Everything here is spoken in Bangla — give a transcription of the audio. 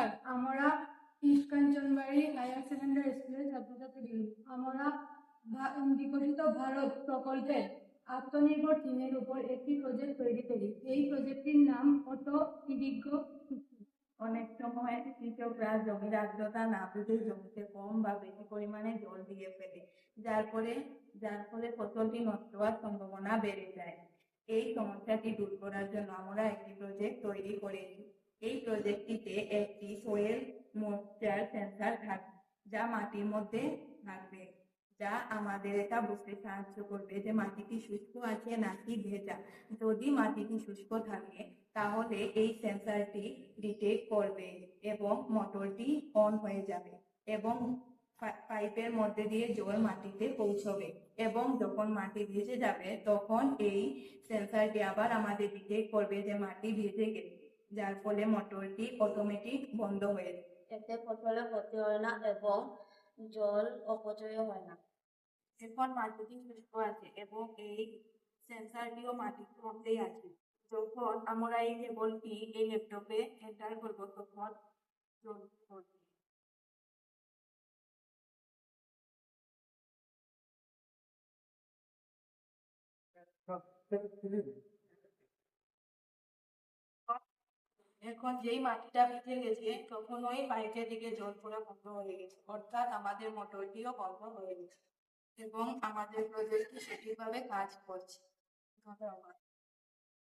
নমস্কার, আমরা ইস্কাঞ্চনবাড়ি হায়ার সেকেন্ডারি স্কুলের ছাত্রছাত্রী। আমরা বিকশিত ভারত প্রকল্পের আত্মনির্ভর চীনের উপর একটি প্রজেক্ট তৈরি করি। এই প্রজেক্টটির নাম অটো ইরিগো। অনেক সময় কৃষকরা জমির আর্দ্রতা না বুঝে জমিতে কম বা বেশি পরিমাণে জল দিয়ে ফেলে, যার ফলে ফসলটি নষ্ট হওয়ার সম্ভাবনা বেড়ে যায়। এই সমস্যাটি দূর করার জন্য আমরা একটি প্রজেক্ট তৈরি করেছি। এই প্রজেক্টটিতে একটি সোয়েল ময়েশ্চার সেন্সর থাকবে, যা মাটির মধ্যে থাকবে, যা আমাদের এটা বুঝতে সাহায্য করবে যে মাটিটি শুষ্ক আছে নাকি ভেজা। যদি মাটিটি শুষ্ক থাকে তাহলে এই সেন্সরটি ডিটেক্ট করবে এবং মোটরটি অন হয়ে যাবে এবং পাইপের মধ্যে দিয়ে জল মাটিতে পৌঁছবে, এবং যখন মাটি ভিজে যাবে তখন এই সেন্সরটি আবার আমাদের ডিটেক্ট করবে যে মাটি ভিজে গেছে, যার ফলে মোটরটি অটোমেটিক বন্ধ হয়ে যাবে। এতে ফসলের ক্ষতি হয় না এবং জল অপচয় হয় না। এখন মাটিটি শুষ্ক আছে এবং এই সেন্সরটিও মাটির মধ্যেই আছে। যখন আমরা এই কেবলটি এই ল্যাপটপে এন্টার করবো তখন জল পড়বে। এখন যেই মাটিটা ভিজে গেছে তখন ওই পাইপের দিকে জল পড়া বন্ধ হয়ে গেছে, অর্থাৎ আমাদের মোটরটিও বন্ধ হয়ে গেছে এবং আমাদের প্রজেক্টটি সঠিকভাবে কাজ করছে। ধন্যবাদ।